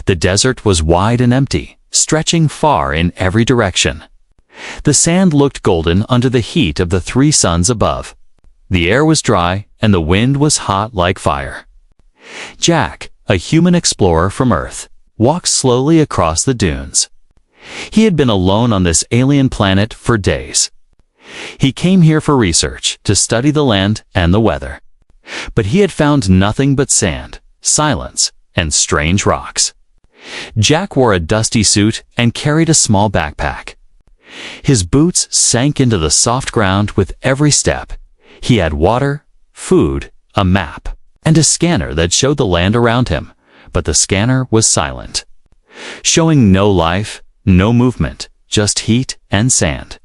The desert was wide and empty, stretching far in every direction. The sand looked golden under the heat of the 3 suns above. The air was dry, and the wind was hot like fire. Jack, a human explorer from Earth, walked slowly across the dunes. He had been alone on this alien planet for days. He came here for research, to study the land and the weather. But he had found nothing but sand, silence, and strange rocks. Jack wore a dusty suit and carried a small backpack. His boots sank into the soft ground with every step. He had water, food, a map, and a scanner that showed the land around him, but the scanner was silent, showing no life, no movement, just heat and sand.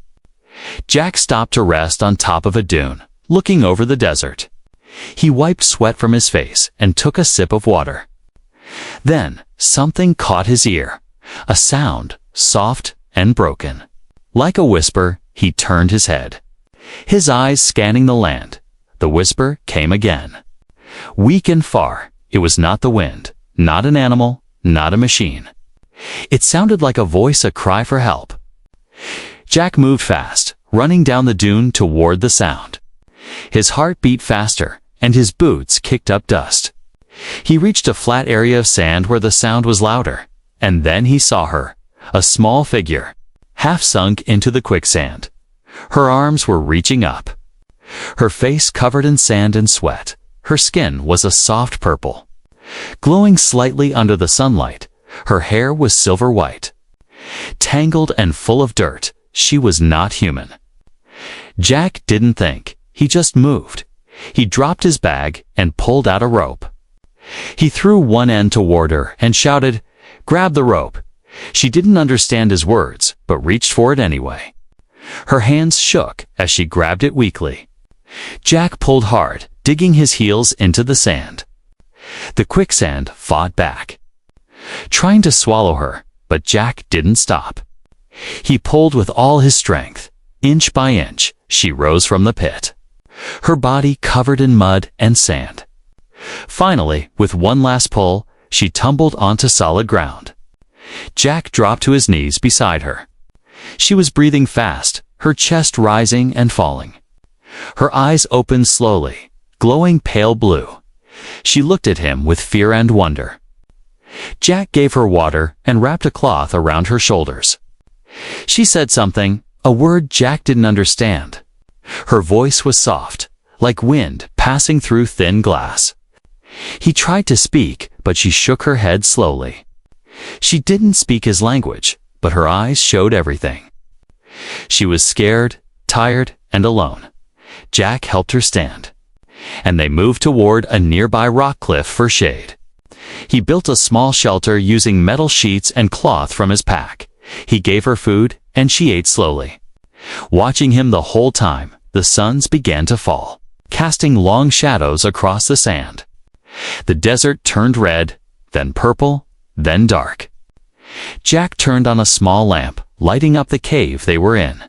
Jack stopped to rest on top of a dune, looking over the desert. He wiped sweat from his face and took a sip of water. Then something caught his ear, a sound, soft and broken. Like a whisper, he turned his head, his eyes scanning the land. The whisper came again. Weak and far, it was not the wind, not an animal, not a machine. It sounded like a voice, a cry for help. Jack moved fast, running down the dune toward the sound. His heart beat faster, and his boots kicked up dust. He reached a flat area of sand where the sound was louder, and then he saw her, a small figure, half sunk into the quicksand. Her arms were reaching up. Her face covered in sand and sweat. Her skin was a soft purple, glowing slightly under the sunlight. Her hair was silver white. Tangled and full of dirt, she was not human. Jack didn't think, he just moved. He dropped his bag and pulled out a rope. He threw one end toward her and shouted, "Grab the rope." She didn't understand his words, but reached for it anyway. Her hands shook as she grabbed it weakly. Jack pulled hard, digging his heels into the sand. The quicksand fought back, trying to swallow her, but Jack didn't stop. He pulled with all his strength. Inch by inch, she rose from the pit, her body covered in mud and sand. Finally, with one last pull, she tumbled onto solid ground. Jack dropped to his knees beside her. She was breathing fast, her chest rising and falling. Her eyes opened slowly, glowing pale blue. She looked at him with fear and wonder. Jack gave her water and wrapped a cloth around her shoulders. She said something, a word Jack didn't understand. Her voice was soft, like wind passing through thin glass. He tried to speak, but she shook her head slowly. She didn't speak his language, but her eyes showed everything. She was scared, tired, and alone. Jack helped her stand, and they moved toward a nearby rock cliff for shade. He built a small shelter using metal sheets and cloth from his pack. He gave her food, and she ate slowly. Watching him the whole time, the suns began to fall, casting long shadows across the sand. The desert turned red, then purple, then dark. Jack turned on a small lamp, lighting up the cave they were in.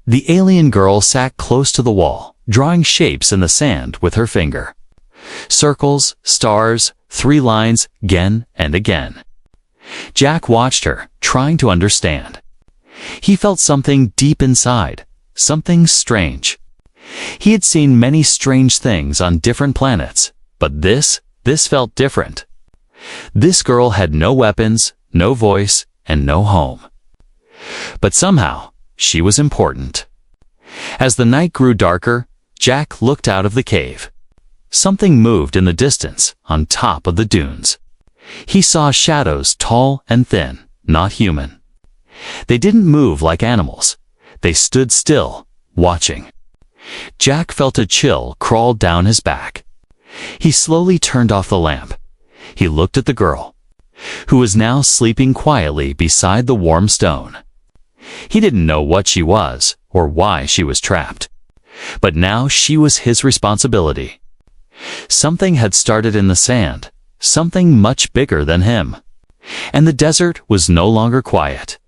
The alien girl sat close to the wall, drawing shapes in the sand with her finger. Circles, stars, 3 lines, again and again. Jack watched her, trying to understand. He felt something deep inside, something strange. He had seen many strange things on different planets, but this felt different. This girl had no weapons, no voice, and no home. But somehow, she was important. As the night grew darker, Jack looked out of the cave. Something moved in the distance, on top of the dunes. He saw shadows tall and thin, not human. They didn't move like animals. They stood still, watching. Jack felt a chill crawl down his back. He slowly turned off the lamp. He looked at the girl, who was now sleeping quietly beside the warm stone. He didn't know what she was, or why she was trapped. But now she was his responsibility. Something had started in the sand, something much bigger than him. And the desert was no longer quiet.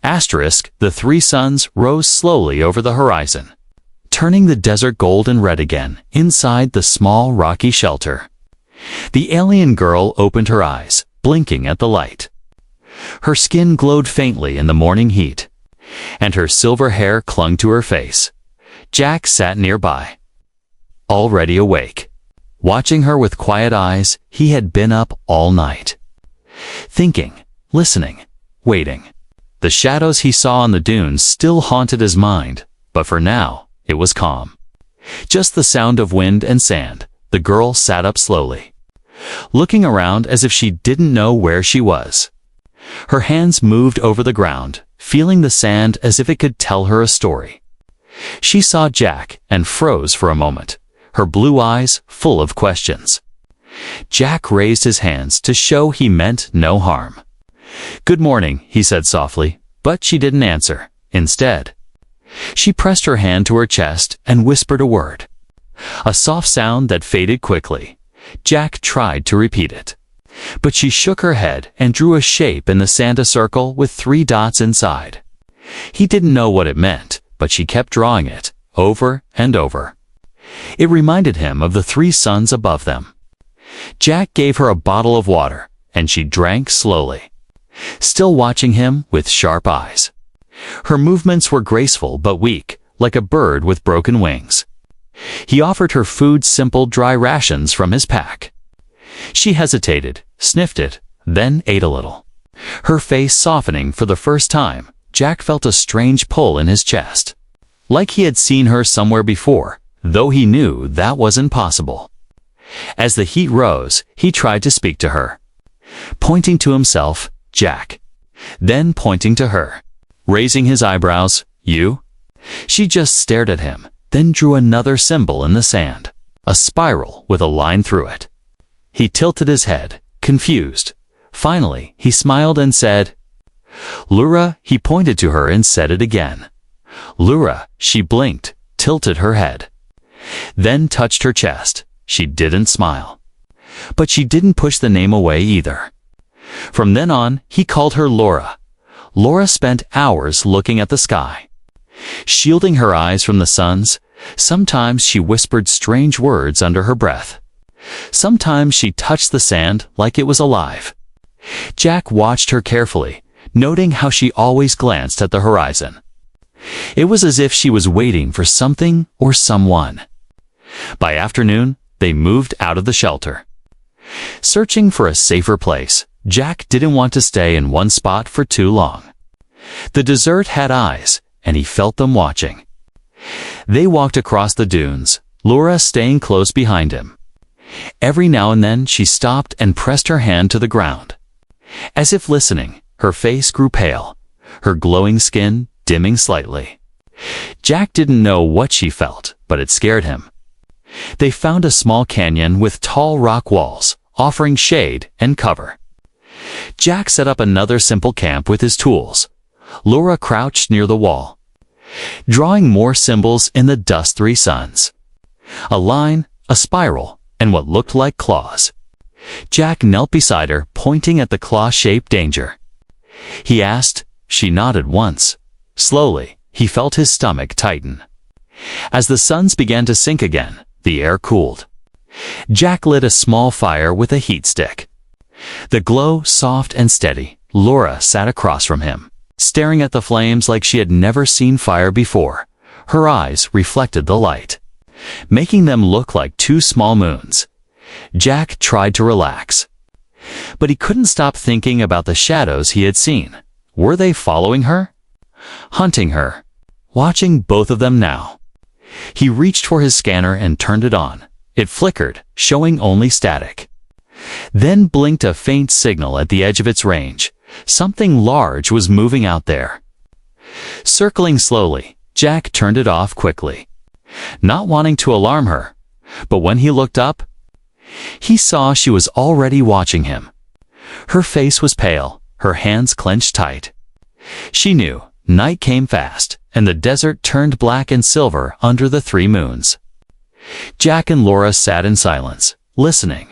The 3 suns rose slowly over the horizon, turning the desert gold and red again inside the small rocky shelter. The alien girl opened her eyes, blinking at the light. Her skin glowed faintly in the morning heat, and her silver hair clung to her face. Jack sat nearby, already awake. Watching her with quiet eyes, he had been up all night. Thinking, listening, waiting. The shadows he saw on the dunes still haunted his mind, but for now, it was calm. Just the sound of wind and sand. The girl sat up slowly, looking around as if she didn't know where she was. Her hands moved over the ground, feeling the sand as if it could tell her a story. She saw Jack and froze for a moment, her blue eyes full of questions. Jack raised his hands to show he meant no harm. "Good morning," he said softly, but she didn't answer. Instead, she pressed her hand to her chest and whispered a word. A soft sound that faded quickly. Jack tried to repeat it, but she shook her head and drew a shape in the sand, a circle with 3 dots inside. He didn't know what it meant, but she kept drawing it, over and over. It reminded him of the 3 suns above them. Jack gave her a bottle of water, and she drank slowly, still watching him with sharp eyes. Her movements were graceful but weak, like a bird with broken wings. He offered her food, simple dry rations from his pack. She hesitated, sniffed it, then ate a little. Her face softening for the first time, Jack felt a strange pull in his chest. Like he had seen her somewhere before, though he knew that wasn't possible. As the heat rose, he tried to speak to her, pointing to himself, "Jack," then pointing to her, raising his eyebrows, "You?" She just stared at him, then drew another symbol in the sand, a spiral with a line through it. He tilted his head, confused. Finally, he smiled and said, "Lura." He pointed to her and said it again. "Lura." She blinked, tilted her head, then touched her chest. She didn't smile, but she didn't push the name away either. From then on, he called her Laura. Laura spent hours looking at the sky, shielding her eyes from the suns. Sometimes she whispered strange words under her breath. Sometimes she touched the sand like it was alive. Jack watched her carefully, noting how she always glanced at the horizon. It was as if she was waiting for something or someone. By afternoon, they moved out of the shelter, searching for a safer place. Jack didn't want to stay in one spot for too long. The desert had eyes, and he felt them watching. They walked across the dunes, Laura staying close behind him. Every now and then she stopped and pressed her hand to the ground. As if listening, her face grew pale, her glowing skin dimming slightly. Jack didn't know what she felt, but it scared him. They found a small canyon with tall rock walls, offering shade and cover. Jack set up another simple camp with his tools. Laura crouched near the wall, drawing more symbols in the dust. 3 suns, a line, a spiral, and what looked like claws. Jack knelt beside her, pointing at the claw-shaped danger. He asked. She nodded once. Slowly, he felt his stomach tighten. As the suns began to sink again, the air cooled. Jack lit a small fire with a heat stick. The glow soft and steady. Laura sat across from him, staring at the flames like she had never seen fire before. Her eyes reflected the light, making them look like 2 small moons. Jack tried to relax, but he couldn't stop thinking about the shadows he had seen. Were they following her? Hunting her? Watching both of them now. He reached for his scanner and turned it on. It flickered, showing only static, then blinked a faint signal at the edge of its range. Something large was moving out there. Circling slowly, Jack turned it off quickly, not wanting to alarm her. But when he looked up, he saw she was already watching him. Her face was pale, her hands clenched tight. She knew night came fast, and the desert turned black and silver under the 3 moons. Jack and Laura sat in silence, listening.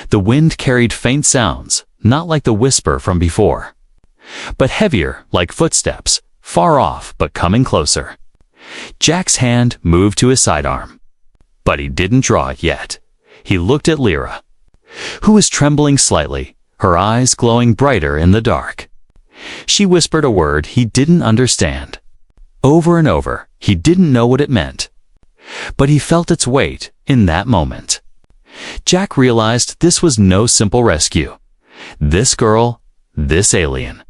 The wind carried faint sounds, not like the whisper from before, but heavier, like footsteps, far off but coming closer. Jack's hand moved to his sidearm, but he didn't draw it yet. He looked at Lyra, who was trembling slightly, her eyes glowing brighter in the dark. She whispered a word he didn't understand. Over and over, he didn't know what it meant. But he felt its weight in that moment. Jack realized this was no simple rescue. This girl, this alien,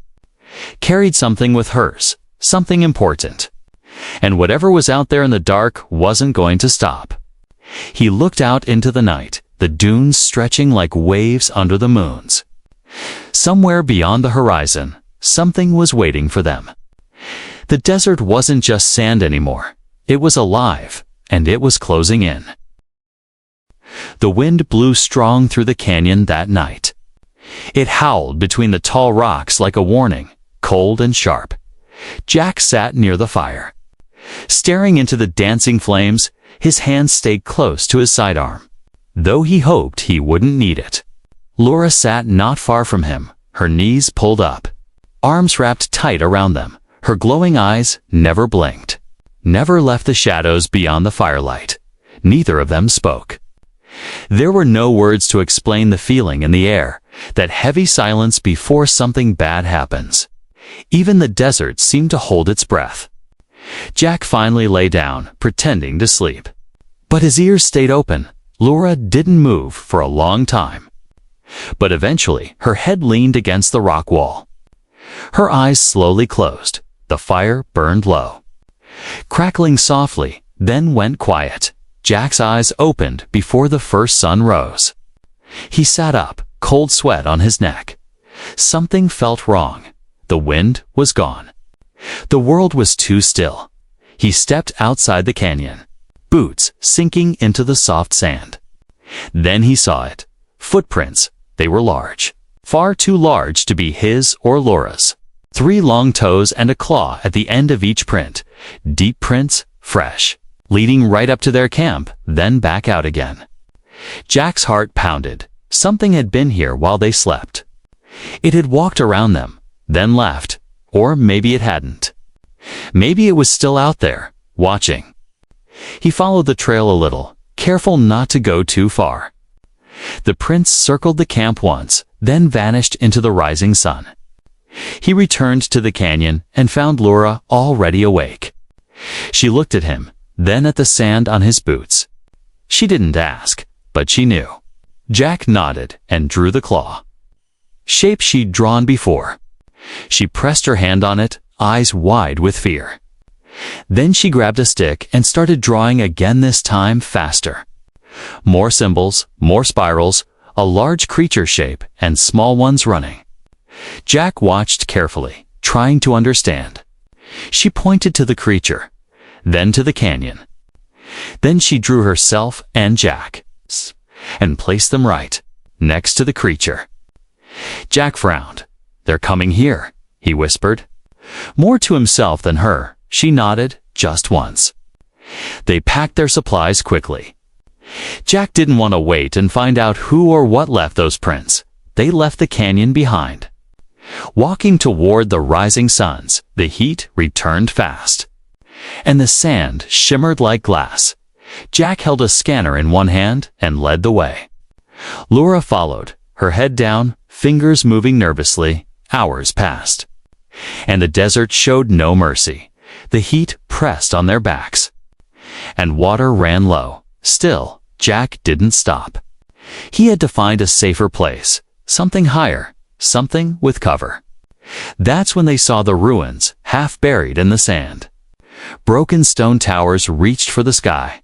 carried something with hers, something important. And whatever was out there in the dark wasn't going to stop. He looked out into the night, the dunes stretching like waves under the moons. Somewhere beyond the horizon, something was waiting for them. The desert wasn't just sand anymore. It was alive, and it was closing in. The wind blew strong through the canyon that night. It howled between the tall rocks like a warning, cold and sharp. Jack sat near the fire. Staring into the dancing flames, his hand stayed close to his sidearm, though he hoped he wouldn't need it. Laura sat not far from him, her knees pulled up, arms wrapped tight around them. Her glowing eyes never blinked, never left the shadows beyond the firelight. Neither of them spoke. There were no words to explain the feeling in the air, that heavy silence before something bad happens. Even the desert seemed to hold its breath. Jack finally lay down, pretending to sleep. But his ears stayed open. Laura didn't move for a long time. But eventually, her head leaned against the rock wall. Her eyes slowly closed. The fire burned low, crackling softly, then went quiet. Jack's eyes opened before the first sun rose. He sat up, cold sweat on his neck. Something felt wrong. The wind was gone. The world was too still. He stepped outside the canyon, boots sinking into the soft sand. Then he saw it. Footprints. They were large. Far too large to be his or Laura's. 3 long toes and a claw at the end of each print. Deep prints, fresh, leading right up to their camp, then back out again. Jack's heart pounded. Something had been here while they slept. It had walked around them, then left. Or maybe it hadn't. Maybe it was still out there, watching. He followed the trail a little, careful not to go too far. The prince circled the camp once, then vanished into the rising sun. He returned to the canyon and found Laura already awake. She looked at him, then at the sand on his boots. She didn't ask, but she knew. Jack nodded and drew the claw. Shape she'd drawn before. She pressed her hand on it, eyes wide with fear. Then she grabbed a stick and started drawing again, this time faster. More symbols, more spirals, a large creature shape, and small ones running. Jack watched carefully, trying to understand. She pointed to the creature, then to the canyon. Then she drew herself and Jack, and placed them right, next to the creature. Jack frowned. "They're coming here," he whispered. More to himself than her, she nodded, just once. They packed their supplies quickly. Jack didn't want to wait and find out who or what left those prints. They left the canyon behind. Walking toward the rising suns, the heat returned fast. And the sand shimmered like glass. Jack held a scanner in one hand and led the way. Laura followed, her head down, fingers moving nervously. Hours passed. And the desert showed no mercy. The heat pressed on their backs. And water ran low. Still, Jack didn't stop. He had to find a safer place, something higher, something with cover. That's when they saw the ruins, half buried in the sand. Broken stone towers reached for the sky.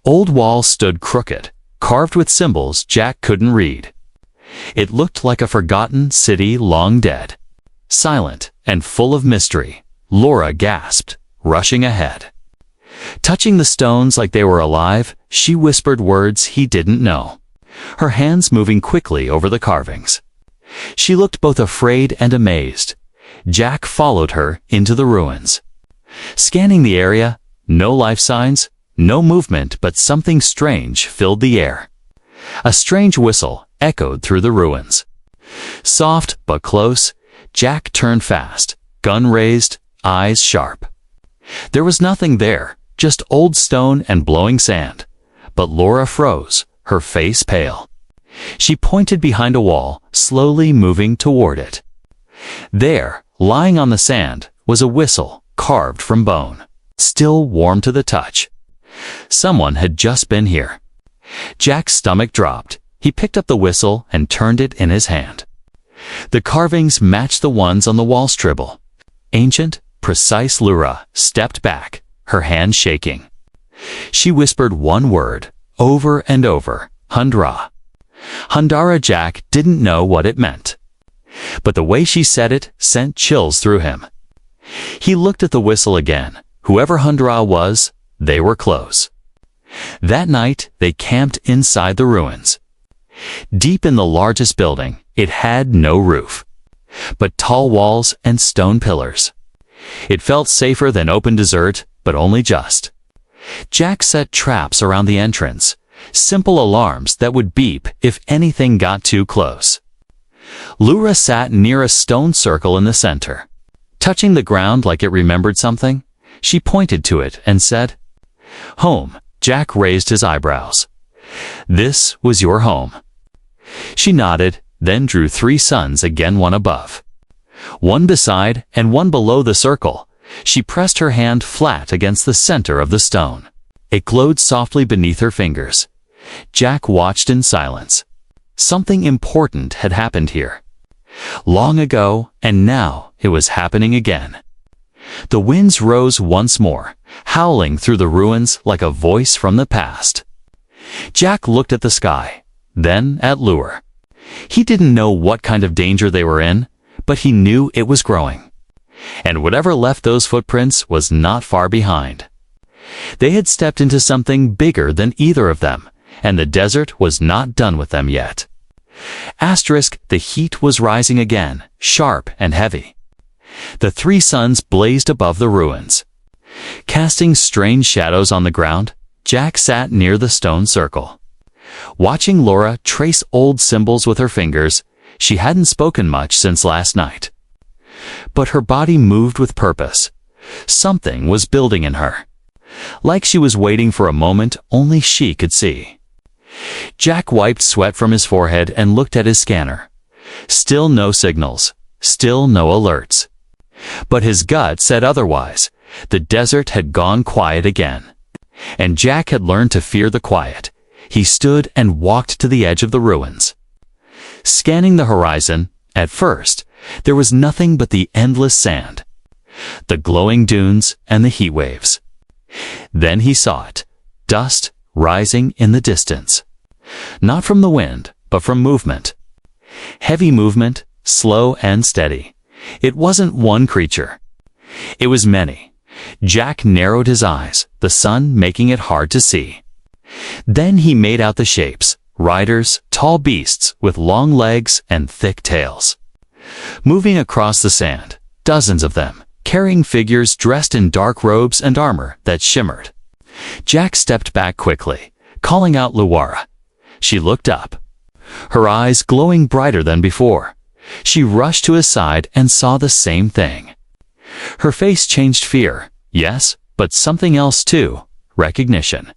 Old walls stood crooked, carved with symbols Jack couldn't read. It looked like a forgotten city long dead. Silent and full of mystery, Laura gasped, rushing ahead. Touching the stones like they were alive, she whispered words he didn't know, her hands moving quickly over the carvings. She looked both afraid and amazed. Jack followed her into the ruins. Scanning the area, no life signs, no movement, but something strange filled the air. A strange whistle echoed through the ruins. Soft but close, Jack turned fast, gun raised, eyes sharp. There was nothing there, just old stone and blowing sand. But Laura froze, her face pale. She pointed behind a wall, slowly moving toward it. There, lying on the sand, was a whistle carved from bone, still warm to the touch. Someone had just been here. Jack's stomach dropped. He picked up the whistle and turned it in his hand. The carvings matched the ones on the wall's tribble. Ancient, precise Lura stepped back, her hand shaking. She whispered one word, over and over, Hundra. Hundara Jack didn't know what it meant. But the way she said it sent chills through him. He looked at the whistle again. Whoever Hundra was, they were close. That night, they camped inside the ruins. Deep in the largest building, it had no roof, but tall walls and stone pillars. It felt safer than open desert, but only just. Jack set traps around the entrance, simple alarms that would beep if anything got too close. Lura sat near a stone circle in the center. Touching the ground like it remembered something, she pointed to it and said, "Home." Jack raised his eyebrows. "This was your home." She nodded, then drew 3 suns again, one above. One beside and one below the circle. She pressed her hand flat against the center of the stone. It glowed softly beneath her fingers. Jack watched in silence. Something important had happened here. Long ago, and now it was happening again. The winds rose once more, howling through the ruins like a voice from the past. Jack looked at the sky, then at Lure. He didn't know what kind of danger they were in, but he knew it was growing. And whatever left those footprints was not far behind. They had stepped into something bigger than either of them, and the desert was not done with them yet. Asterisk, the heat was rising again, sharp and heavy. The 3 suns blazed above the ruins. Casting strange shadows on the ground, Jack sat near the stone circle. Watching Laura trace old symbols with her fingers, she hadn't spoken much since last night. But her body moved with purpose. Something was building in her. Like she was waiting for a moment only she could see. Jack wiped sweat from his forehead and looked at his scanner. Still no signals. Still no alerts. But his gut said otherwise. The desert had gone quiet again. And Jack had learned to fear the quiet. He stood and walked to the edge of the ruins. Scanning the horizon, at first, there was nothing but the endless sand, the glowing dunes and the heat waves. Then he saw it, dust rising in the distance. Not from the wind, but from movement. Heavy movement, slow and steady. It wasn't one creature. It was many. Jack narrowed his eyes, the sun making it hard to see. Then he made out the shapes, riders, tall beasts with long legs and thick tails. Moving across the sand, dozens of them, carrying figures dressed in dark robes and armor that shimmered. Jack stepped back quickly, calling out Luara. She looked up, her eyes glowing brighter than before. She rushed to his side and saw the same thing. Her face changed fear, yes, but something else too, recognition.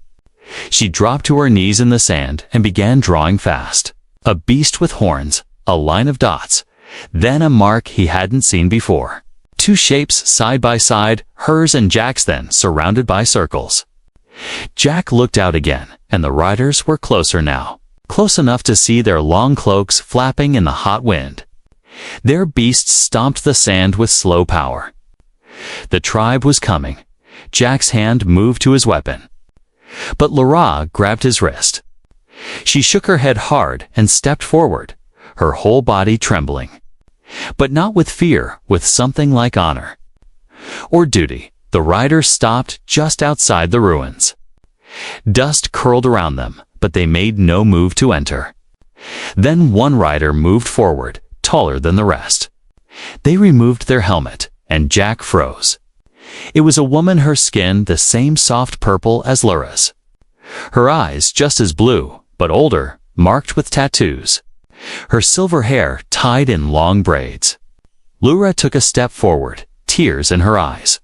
She dropped to her knees in the sand and began drawing fast. A beast with horns, a line of dots, then a mark he hadn't seen before. 2 shapes side by side, hers and Jack's, then surrounded by circles. Jack looked out again, and the riders were closer now, close enough to see their long cloaks flapping in the hot wind. Their beasts stomped the sand with slow power. The tribe was coming. Jack's hand moved to his weapon. But Lara grabbed his wrist. She shook her head hard and stepped forward, her whole body trembling. But not with fear, with something like honor. Or duty. The riders stopped just outside the ruins. Dust curled around them, but they made no move to enter. Then one rider moved forward, taller than the rest. They removed their helmet, and Jack froze. It was a woman, her skin the same soft purple as Lura's. Her eyes just as blue, but older, marked with tattoos. Her silver hair tied in long braids. Lura took a step forward, tears in her eyes.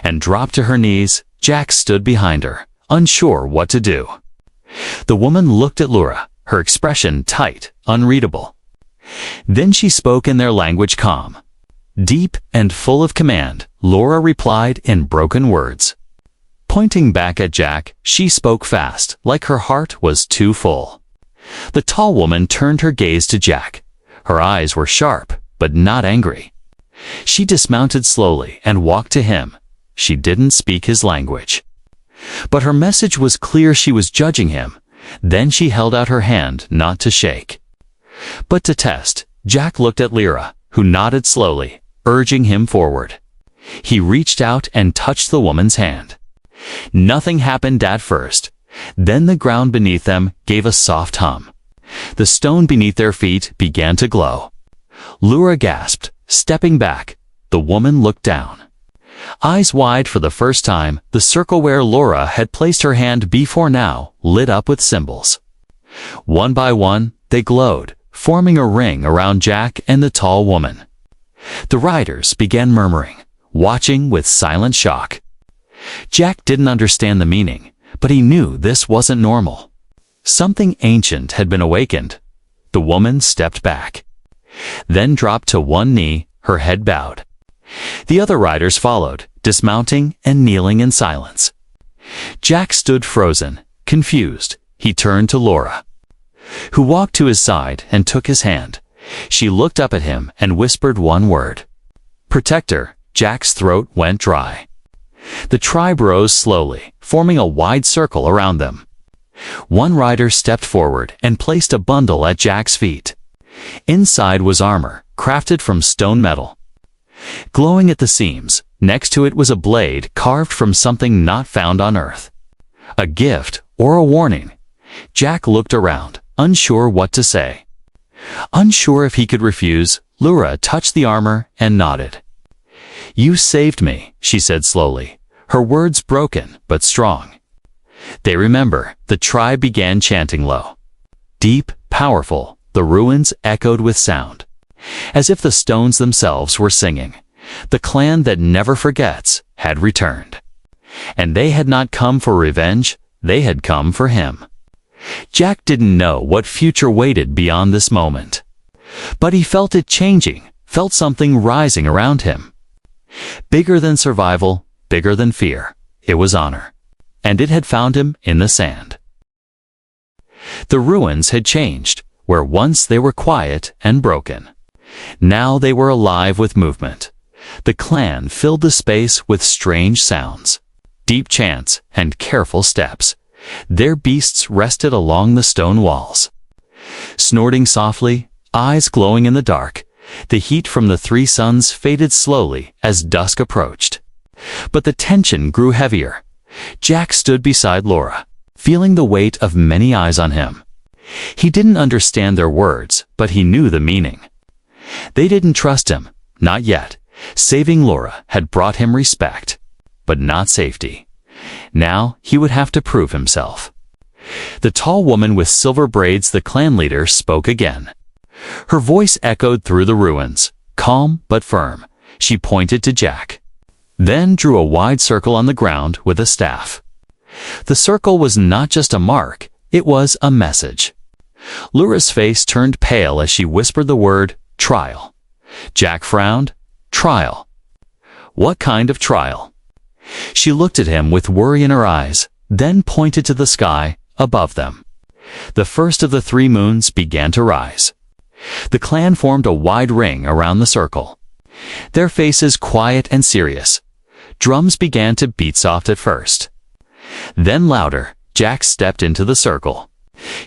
And dropped to her knees. Jack stood behind her, unsure what to do. The woman looked at Lura, her expression tight, unreadable. Then she spoke in their language, calm, Deep and full of command, Laura replied in broken words. Pointing back at Jack, she spoke fast, like her heart was too full. The tall woman turned her gaze to Jack. Her eyes were sharp, but not angry. She dismounted slowly and walked to him. She didn't speak his language. But her message was clear. She was judging him. Then she held out her hand, not to shake, but to test. Jack looked at Lyra, who nodded slowly, urging him forward. He reached out and touched the woman's hand. Nothing happened at first. Then the ground beneath them gave a soft hum. The stone beneath their feet began to glow. Lyra gasped, stepping back. The woman looked down. Eyes wide for the first time, the circle where Laura had placed her hand before now lit up with symbols. One by one, they glowed, forming a ring around Jack and the tall woman. The riders began murmuring, watching with silent shock. Jack didn't understand the meaning, but he knew this wasn't normal. Something ancient had been awakened. The woman stepped back, then dropped to one knee, her head bowed. The other riders followed, dismounting and kneeling in silence. Jack stood frozen, confused. He turned to Laura, who walked to his side and took his hand. She looked up at him and whispered one word. "Protector." Jack's throat went dry. The tribe rose slowly, forming a wide circle around them. One rider stepped forward and placed a bundle at Jack's feet. Inside was armor, crafted from stone metal, glowing at the seams. Next to it was a blade carved from something not found on Earth. A gift or a warning. Jack looked around, unsure what to say. Unsure if he could refuse, Lyra touched the armor and nodded. "You saved me," she said slowly, her words broken but strong. They remember. The tribe began chanting low. Deep, powerful, the ruins echoed with sound, as if the stones themselves were singing. The clan that never forgets had returned. And they had not come for revenge, they had come for him. Jack didn't know what future waited beyond this moment. But he felt it changing, felt something rising around him. Bigger than survival, bigger than fear. It was honor. And it had found him in the sand. The ruins had changed. Where once they were quiet and broken, now they were alive with movement. The clan filled the space with strange sounds, deep chants and careful steps. Their beasts rested along the stone walls, snorting softly, eyes glowing in the dark. The heat from the three suns faded slowly as dusk approached. But the tension grew heavier. Jack stood beside Laura, feeling the weight of many eyes on him. He didn't understand their words, but he knew the meaning. They didn't trust him, not yet. Saving Laura had brought him respect, but not safety. Now he would have to prove himself. The tall woman with silver braids, the clan leader, spoke again. Her voice echoed through the ruins, calm but firm. She pointed to Jack, then drew a wide circle on the ground with a staff. The circle was not just a mark, it was a message. Lyra's face turned pale as she whispered the word, trial. Jack frowned. Trial? What kind of trial? She looked at him with worry in her eyes, then pointed to the sky above them. The first of the three moons began to rise. The clan formed a wide ring around the circle, their faces quiet and serious. Drums began to beat soft at first, then louder. Jack stepped into the circle,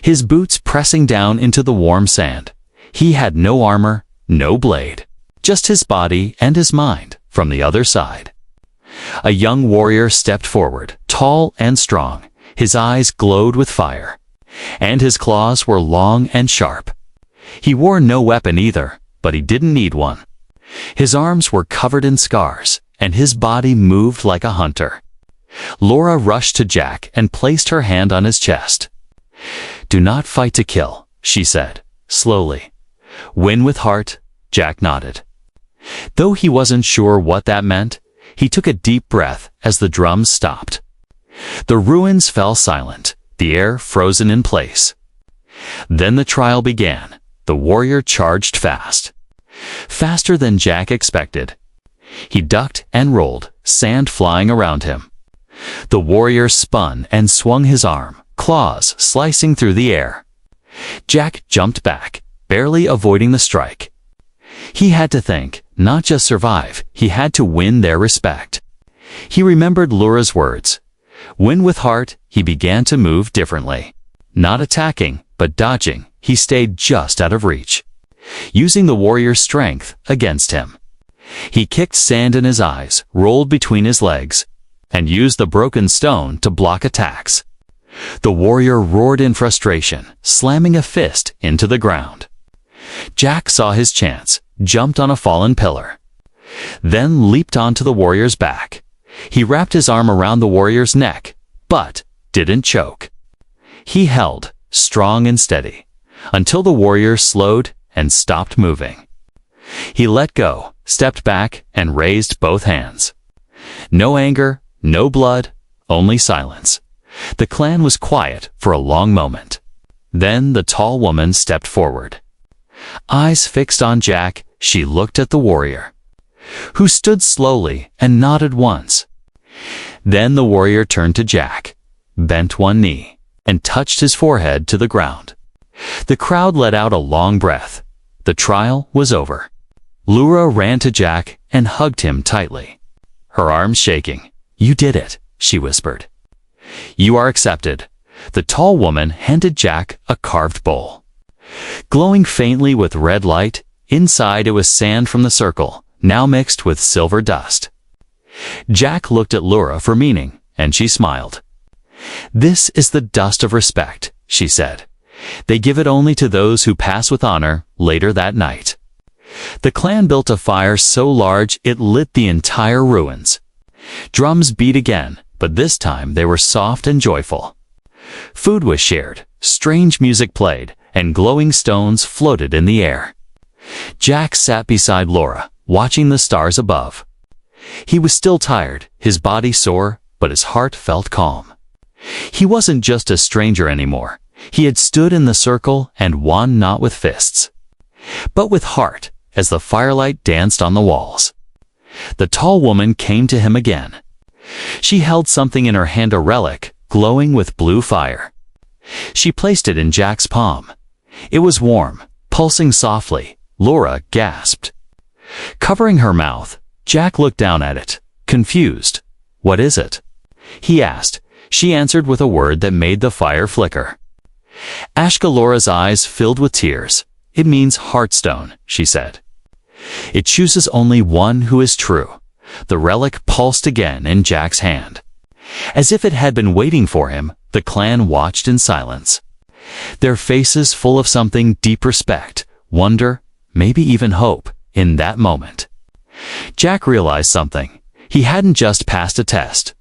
his boots pressing down into the warm sand. He had no armor, no blade, just his body and his mind. From the other side, a young warrior stepped forward, tall and strong. His eyes glowed with fire, and his claws were long and sharp. He wore no weapon either, but he didn't need one. His arms were covered in scars, and his body moved like a hunter. Laura rushed to Jack and placed her hand on his chest. "Do not fight to kill," she said, slowly. "Win with heart." Jack nodded. Though he wasn't sure what that meant, he took a deep breath as the drums stopped. The ruins fell silent, the air frozen in place. Then the trial began. The warrior charged fast. Faster than Jack expected. He ducked and rolled, sand flying around him. The warrior spun and swung his arm, claws slicing through the air. Jack jumped back, barely avoiding the strike. He had to think, not just survive, he had to win their respect. He remembered Lura's words. Win with heart, he began to move differently. Not attacking, but dodging, he stayed just out of reach. Using the warrior's strength against him. He kicked sand in his eyes, rolled between his legs, and used the broken stone to block attacks. The warrior roared in frustration, slamming a fist into the ground. Jack saw his chance, jumped on a fallen pillar. Then leaped onto the warrior's back. He wrapped his arm around the warrior's neck, but didn't choke. He held, strong and steady, until the warrior slowed and stopped moving. He let go, stepped back, and raised both hands. No anger, no blood, only silence. The clan was quiet for a long moment. Then the tall woman stepped forward. Eyes fixed on Jack, she looked at the warrior, who stood slowly and nodded once. Then the warrior turned to Jack, bent one knee, and touched his forehead to the ground. The crowd let out a long breath. The trial was over. Lura ran to Jack and hugged him tightly, her arms shaking. "You did it," she whispered. "You are accepted." The tall woman handed Jack a carved bowl. Glowing faintly with red light, inside it was sand from the circle, now mixed with silver dust. Jack looked at Lura for meaning, and she smiled. "This is the dust of respect," she said. "They give it only to those who pass with honor." Later that night, the clan built a fire so large it lit the entire ruins. Drums beat again, but this time they were soft and joyful. Food was shared, strange music played, and glowing stones floated in the air. Jack sat beside Lura, watching the stars above. He was still tired, his body sore, but his heart felt calm. He wasn't just a stranger anymore. He had stood in the circle and won not with fists, but with heart, as the firelight danced on the walls. The tall woman came to him again. She held something in her hand, a relic, glowing with blue fire. She placed it in Jack's palm. It was warm, pulsing softly. Lura gasped. Covering her mouth, Jack looked down at it, confused. "What is it?" he asked. She answered with a word that made the fire flicker. Ashka-Laura's eyes filled with tears. "It means heartstone," she said. "It chooses only one who is true." The relic pulsed again in Jack's hand. As if it had been waiting for him, the clan watched in silence, their faces full of something deep: respect, wonder, maybe even hope. In that moment, Jack realized something. He hadn't just passed a test.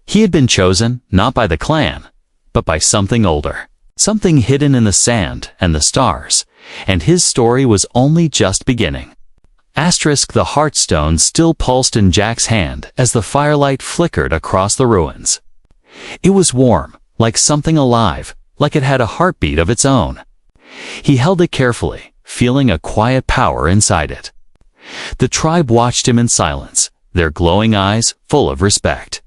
He had been chosen, not by the clan, but by something older, something hidden in the sand and the stars, and his story was only just beginning. The heartstone still pulsed in Jack's hand as the firelight flickered across the ruins. It was warm, like something alive, like it had a heartbeat of its own. He held it carefully, feeling a quiet power inside it. The tribe watched him in silence, their glowing eyes full of respect.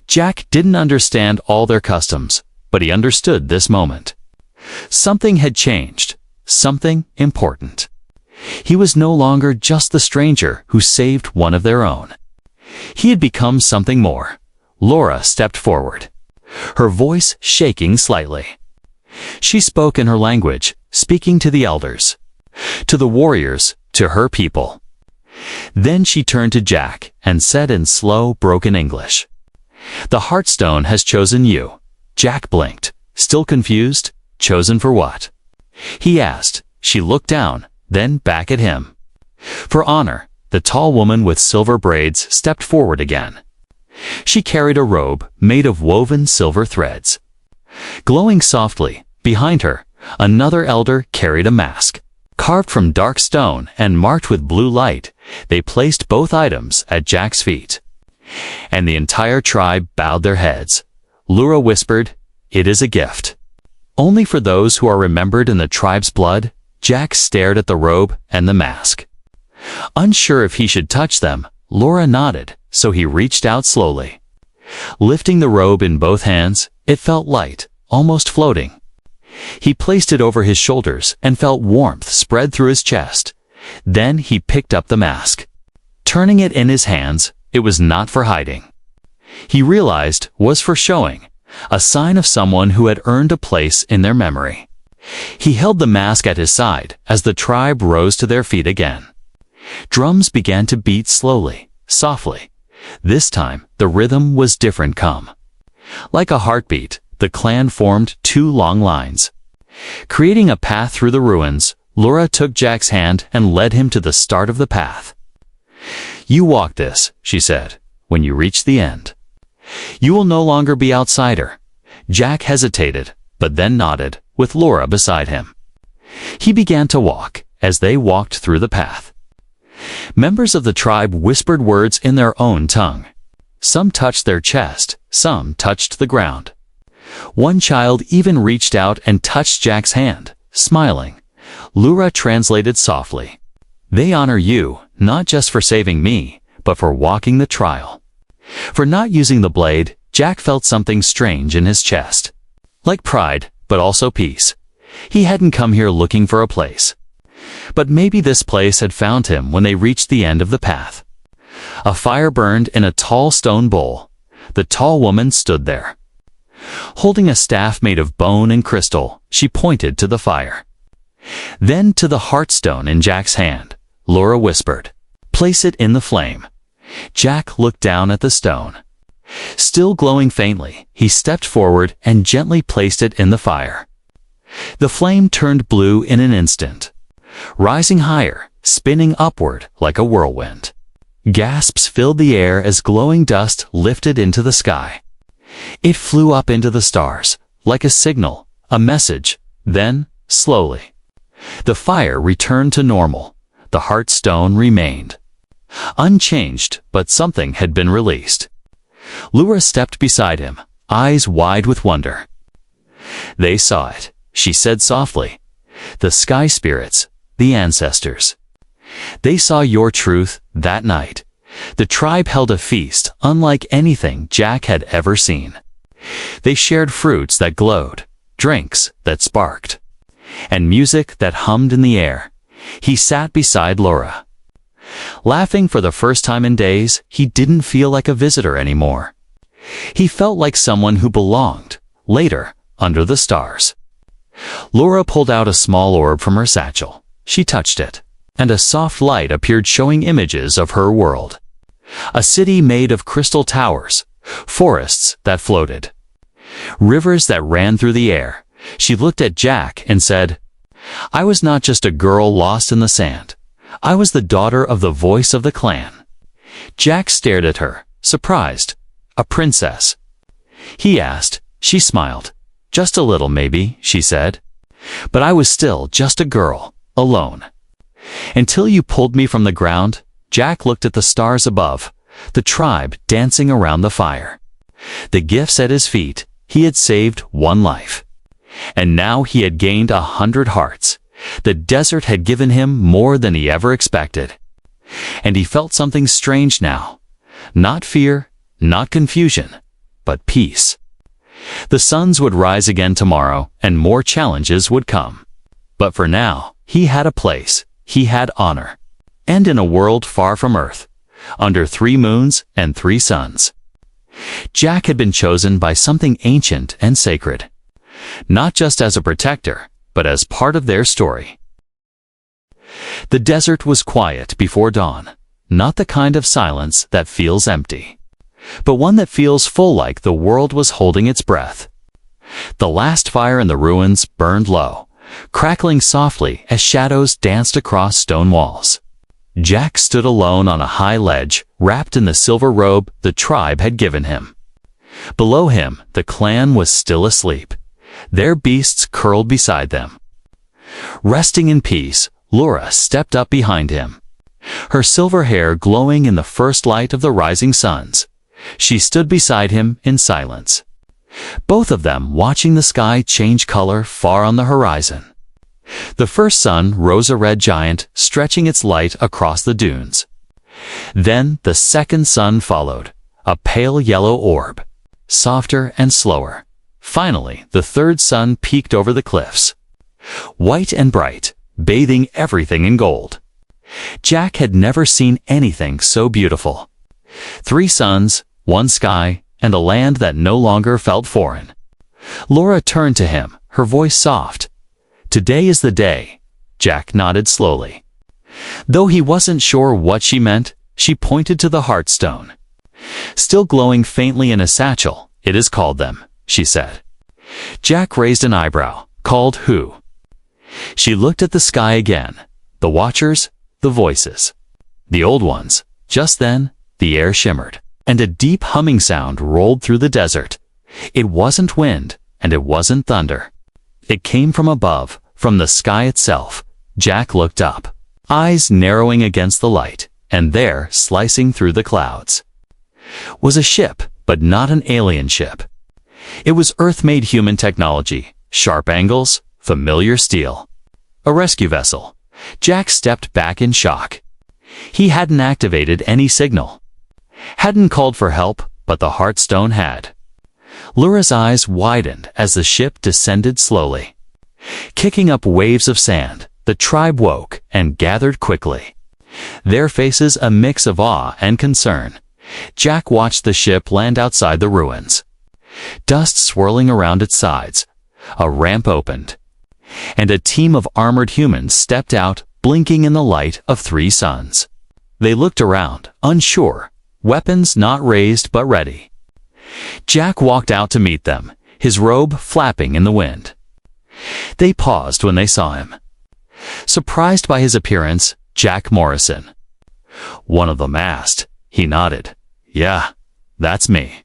Jack didn't understand all their customs, but he understood this moment. Something had changed, something important. He was no longer just the stranger who saved one of their own. He had become something more. Lura stepped forward, her voice shaking slightly. She spoke in her language, speaking to the elders, to the warriors, to her people. Then she turned to Jack and said in slow, broken English, "The Heartstone has chosen you." Jack blinked, still confused. Chosen for what? He asked. She looked down, then back at him. For honor. The tall woman with silver braids stepped forward again. She carried a robe made of woven silver threads. Glowing softly, behind her, another elder carried a mask, carved from dark stone and marked with blue light. They placed both items at Jack's feet, and the entire tribe bowed their heads. Lura whispered, "It is a gift. Only for those who are remembered in the tribe's blood." Jack stared at the robe and the mask. Unsure if he should touch them, Laura nodded, so he reached out slowly. Lifting the robe in both hands, it felt light, almost floating. He placed it over his shoulders and felt warmth spread through his chest. Then he picked up the mask. Turning it in his hands, it was not for hiding. He realized was for showing, a sign of someone who had earned a place in their memory. He held the mask at his side as the tribe rose to their feet again. Drums began to beat slowly, softly. This time, the rhythm was different come. Like a heartbeat, the clan formed two long lines. Creating a path through the ruins, Laura took Jack's hand and led him to the start of the path. "You walk this," she said, "when you reach the end. You will no longer be outsider." Jack hesitated, but then nodded, with Laura beside him. He began to walk, as they walked through the path. Members of the tribe whispered words in their own tongue. Some touched their chest, some touched the ground. One child even reached out and touched Jack's hand, smiling. Laura translated softly. "They honor you, not just for saving me, but for walking the trial." For not using the blade, Jack felt something strange in his chest. Like pride, but also peace. He hadn't come here looking for a place. But maybe this place had found him when they reached the end of the path. A fire burned in a tall stone bowl. The tall woman stood there. Holding a staff made of bone and crystal, she pointed to the fire. Then to the heartstone in Jack's hand, Laura whispered, "Place it in the flame." Jack looked down at the stone. Still glowing faintly, he stepped forward and gently placed it in the fire. The flame turned blue in an instant, rising higher, spinning upward like a whirlwind. Gasps filled the air as glowing dust lifted into the sky. It flew up into the stars, like a signal, a message. Then, slowly, the fire returned to normal. The heartstone remained. Unchanged, but something had been released. Laura stepped beside him, eyes wide with wonder. "They saw it," she said softly. "The sky spirits, the ancestors. They saw your truth that night." The tribe held a feast unlike anything Jack had ever seen. They shared fruits that glowed, drinks that sparked, and music that hummed in the air. He sat beside Laura. Laughing for the first time in days, he didn't feel like a visitor anymore. He felt like someone who belonged, later, under the stars. Laura pulled out a small orb from her satchel. She touched it, and a soft light appeared showing images of her world. A city made of crystal towers, forests that floated, rivers that ran through the air. She looked at Jack and said, "I was not just a girl lost in the sand. I was the daughter of the voice of the clan." Jack stared at her, surprised. "A princess?" he asked. She smiled. "Just a little, maybe," she said. "But I was still just a girl, alone. Until you pulled me from the ground." Jack looked at the stars above, the tribe dancing around the fire. The gifts at his feet, he had saved one life. And now he had gained 100 hearts. The desert had given him more than he ever expected. And he felt something strange now. Not fear, not confusion, but peace. The suns would rise again tomorrow, and more challenges would come. But for now, he had a place, he had honor. And in a world far from Earth, under 3 moons and 3 suns. Jack had been chosen by something ancient and sacred. Not just as a protector, but as part of their story. The desert was quiet before dawn, not the kind of silence that feels empty, but one that feels full, like the world was holding its breath. The last fire in the ruins burned low, crackling softly as shadows danced across stone walls. Jack stood alone on a high ledge, wrapped in the silver robe the tribe had given him. Below him, the clan was still asleep, their beasts curled beside them. Resting in peace, Laura stepped up behind him, her silver hair glowing in the first light of the rising suns. She stood beside him in silence, both of them watching the sky change color far on the horizon. The first sun rose a red giant, stretching its light across the dunes. Then the second sun followed, a pale yellow orb, softer and slower. Finally, the third sun peeked over the cliffs, white and bright, bathing everything in gold. Jack had never seen anything so beautiful. 3 suns, 1 sky, and a land that no longer felt foreign. Laura turned to him, her voice soft. "Today is the day." Jack nodded slowly. Though he wasn't sure what she meant, she pointed to the heartstone. "Still glowing faintly in a satchel, it is called them," she said. Jack raised an eyebrow. "Called who?" She looked at the sky again. The watchers, the voices. The old ones. Just then, the air shimmered, and a deep humming sound rolled through the desert. It wasn't wind, and it wasn't thunder. It came from above, from the sky itself. Jack looked up, eyes narrowing against the light, and there, slicing through the clouds, was a ship, but not an alien ship. It was Earth-made human technology, sharp angles, familiar steel. A rescue vessel. Jack stepped back in shock. He hadn't activated any signal. Hadn't called for help, but the heartstone had. Laura's eyes widened as the ship descended slowly. Kicking up waves of sand, the tribe woke and gathered quickly, their faces a mix of awe and concern. Jack watched the ship land outside the ruins. Dust swirling around its sides. A ramp opened, and a team of armored humans stepped out, blinking in the light of 3 suns. They looked around, unsure, weapons not raised but ready. Jack walked out to meet them, his robe flapping in the wind. They paused when they saw him. Surprised by his appearance, Jack Morrison. "One of them asked." He nodded. "Yeah, that's me.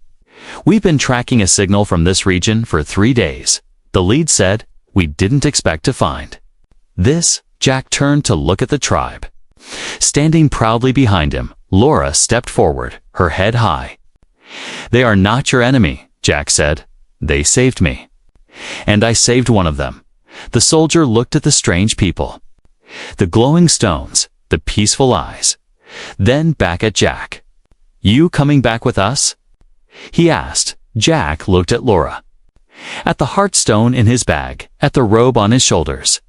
We've been tracking a signal from this region for 3 days. The lead said we didn't expect to find this." Jack turned to look at the tribe. Standing proudly behind him, Laura stepped forward, her head high. "They are not your enemy," Jack said. "They saved me. And I saved one of them." The soldier looked at the strange people. The glowing stones, the peaceful eyes. Then back at Jack. "You coming back with us?" he asked. Jack looked at Laura. At the heartstone in his bag, at the robe on his shoulders.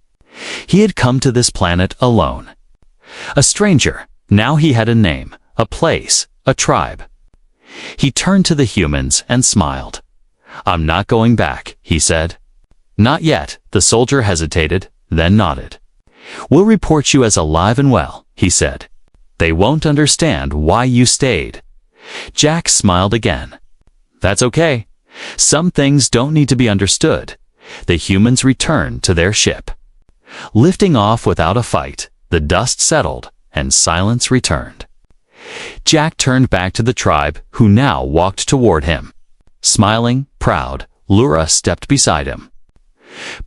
He had come to this planet alone. A stranger. Now he had a name, a place, a tribe. He turned to the humans and smiled. "I'm not going back," he said. "Not yet." The soldier hesitated, then nodded. "We'll report you as alive and well," he said. "They won't understand why you stayed." Jack smiled again. "That's okay. Some things don't need to be understood." The humans returned to their ship. Lifting off without a fight, the dust settled and silence returned. Jack turned back to the tribe, who now walked toward him. Smiling, proud, Laura stepped beside him.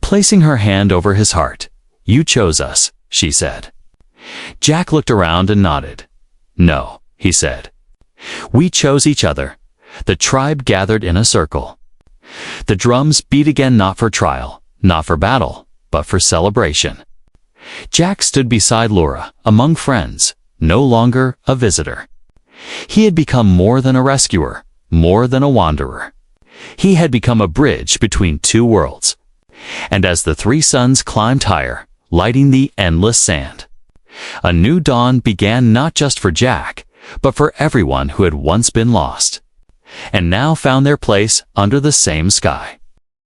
Placing her hand over his heart. "You chose us," she said. Jack looked around and nodded. "No," he said. "We chose each other." The tribe gathered in a circle. The drums beat again, not for trial, not for battle, but for celebration. Jack stood beside Laura, among friends, no longer a visitor. He had become more than a rescuer, more than a wanderer. He had become a bridge between 2 worlds. And as the 3 suns climbed higher, lighting the endless sand, a new dawn began, not just for Jack, but for everyone who had once been lost, and now found their place under the same sky.